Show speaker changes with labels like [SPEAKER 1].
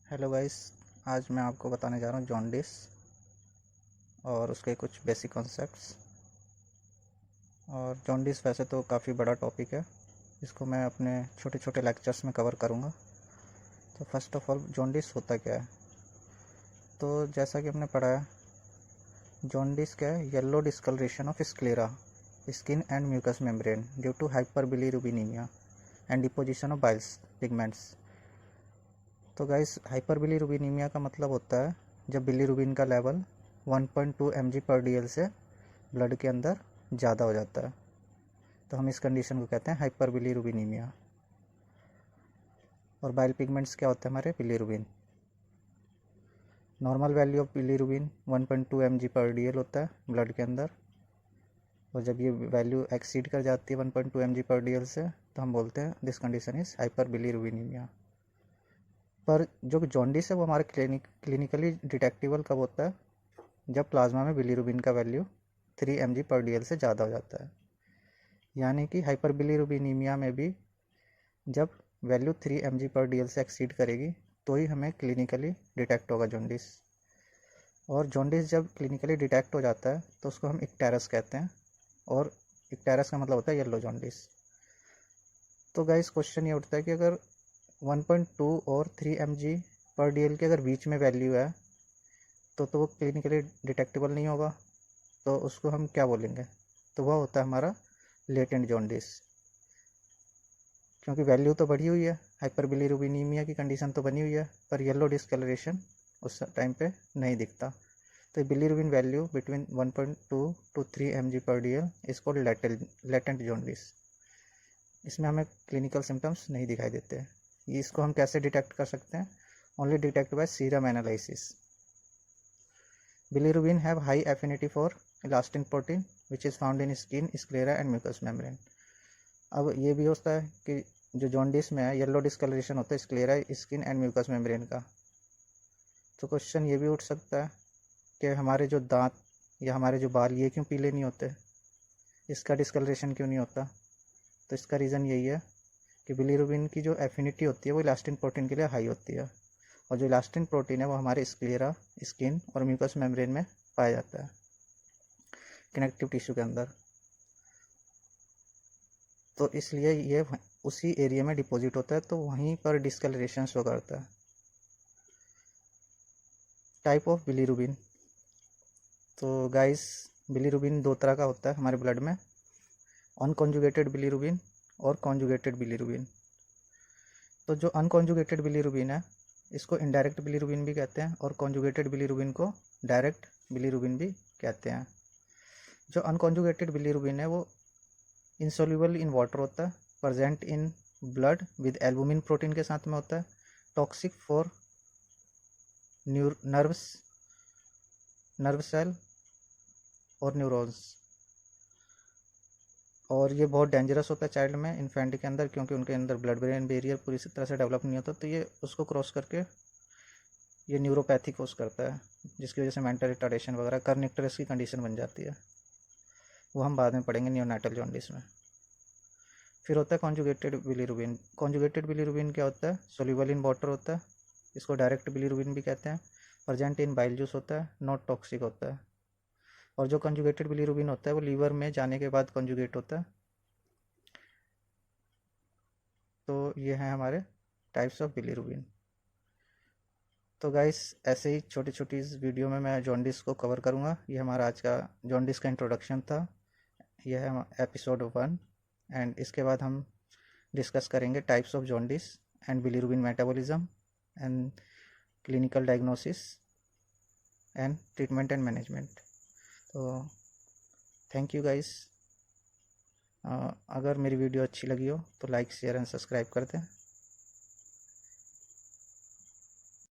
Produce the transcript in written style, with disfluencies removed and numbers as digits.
[SPEAKER 1] Hello guys. आज मैं आपको बताने जा रहा हूँ जॉन्डिस और उसके कुछ बेसिक कॉन्सेप्ट्स। और जॉन्डिस वैसे तो काफ़ी बड़ा टॉपिक है, इसको मैं अपने छोटे छोटे लेक्चर्स में कवर करूँगा। तो फर्स्ट ऑफ ऑल जॉन्डिस होता क्या है? तो जैसा कि हमने पढ़ा है, जॉन्डिस क्या है? Yellow discolouration of sclera, skin and mucous membrane due to hyperbilirubinemia and deposition of biles pigments. तो गाइस, हाइपरबिलीरुबिनीमिया का मतलब होता है जब बिलीरुबिन का लेवल 1.2 mg/dl से ब्लड के अंदर ज़्यादा हो जाता है, तो हम इस कंडीशन को कहते हैं हाइपरबिलीरुबिनीमिया। और बाइल पिगमेंट्स क्या होते हैं? हमारे bilirubin. Normal value of bilirubin 1.2 mg/dl होता है ब्लड के अंदर, और जब ये वैल्यू एक्सीड कर जाती है 1.2 mg/dl से, तो हम बोलते हैं दिस कंडीशन इज़ हाइपरबिलीरुबिनीमिया। पर जो जॉन्डिस है वो हमारे क्लिनिकली डिटेक्टेबल कब होता है? जब प्लाज्मा में बिलीरुबिन का वैल्यू 3 mg/dl से ज़्यादा हो जाता है। यानी कि हाइपरबिलीरुबिनीमिया में भी जब वैल्यू 3 mg/dl से एक्सीड करेगी तो ही हमें क्लिनिकली डिटेक्ट होगा जॉन्डिस। और जॉन्डिस जब क्लिनिकली डिटेक्ट हो जाता है तो उसको हम इक्टेरस कहते हैं, और इक्टेरस का मतलब होता है येलो जॉन्डिस। तो गाइस, क्वेश्चन ये उठता है कि अगर 1.2 और 3 mg/dl के अगर बीच में वैल्यू है तो वो क्लिनिकली डिटेक्टेबल नहीं होगा, तो उसको हम क्या बोलेंगे? तो वह होता है हमारा लेटेंट जॉन्डिस, क्योंकि वैल्यू तो बढ़ी हुई है, हाइपरबिलीरुबिनीमिया की कंडीशन तो बनी हुई है, पर येलो डिस्कलरेशन उस टाइम पे नहीं दिखता। तो bilirubin value between 1.2 to 3 mg/dl is called latent jaundice. इसमें हमें क्लिनिकल सिम्टम्स नहीं दिखाई देते। इसको हम कैसे डिटेक्ट कर सकते हैं? Only detect by serum analysis. Bilirubin have high affinity for elastin protein which is found in skin, sclera and mucous membrane। अब ये भी होता है कि जो जॉन्डिस में है येलो डिस्कलरेशन होता है sclera, skin and mucous membrane का। तो क्वेश्चन ये भी उठ सकता है कि हमारे जो दांत या हमारे जो बाल ये क्यों पीले नहीं होते, इसका डिस्कलरेशन क्यों नहीं होता? तो इसका रीज़न यही है कि बिलीरुबिन की जो एफिनिटी होती है वो इलास्टिन प्रोटीन के लिए हाई होती है, और जो इलास्टिन प्रोटीन है वो हमारे स्क्लेरा, स्किन और म्यूकस मेम्ब्रेन में पाया जाता है, कनेक्टिव टिश्यू के अंदर। तो इसलिए ये उसी एरिया में डिपॉजिट होता है, तो वहीं पर डिस्कलरेशन शो करता है। Type of bilirubin. तो गाइस, बिलीरुबिन दो तरह का होता है हमारे ब्लड में, अनकॉन्जुगेटेड बिलीरुबिन और कॉन्जुगेटेड बिलीरुबिन। तो जो अनकॉन्जुगेटेड बिलीरुबिन है इसको इनडायरेक्ट बिलीरुबिन भी कहते हैं, और कॉन्जुगेटेड बिलीरुबिन को डायरेक्ट बिलीरुबिन भी कहते हैं। जो अनकॉन्जुगेटेड बिलीरुबिन है वो इंसोल्यूबल इन वाटर होता है, present in blood with albumin protein के साथ में होता है, टॉक्सिक फॉर नर्व सेल और न्यूरॉन्स। और ये बहुत डेंजरस होता है चाइल्ड में, इन्फेंट के अंदर, क्योंकि उनके अंदर ब्लड ब्रेन बैरियर पूरी तरह से डेवलप नहीं होता, तो ये उसको क्रॉस करके ये न्यूरोपैथी कोस करता है, जिसकी वजह से मेंटल रिटार्डेशन वगैरह कर्निक्टरस की कंडीशन बन जाती है। वो हम बाद में पढ़ेंगे नियोनाटल जॉन्डिस में। फिर होता है कॉन्जुगेटेड बिलीरुबिन। कॉन्जुगेटेड बिलीरुबिन क्या होता है? सोल्यूबल इन वाटर होता है, इसको डायरेक्ट बिलीरुबिन भी कहते हैं, प्रेजेंट इन बाइल जूस होता है, नॉट टॉक्सिक होता है। और जो कॉन्जुगेटेड बिलीरुबिन होता है वो लीवर में जाने के बाद कॉन्जुगेट होता है। तो ये हैं हमारे टाइप्स ऑफ बिलीरुबिन। तो गाइस, ऐसे ही छोटी छोटी इस वीडियो में मैं जॉन्डिस को कवर करूँगा। ये हमारा आज का जॉन्डिस का इंट्रोडक्शन था। यह है एपिसोड 1, एंड इसके बाद हम डिस्कस करेंगे types of jaundice and bilirubin metabolism and clinical diagnosis and treatment and management. तो थैंक यू गाइस। अगर मेरी वीडियो अच्छी लगी हो तो लाइक, शेयर एंड सब्सक्राइब कर दें।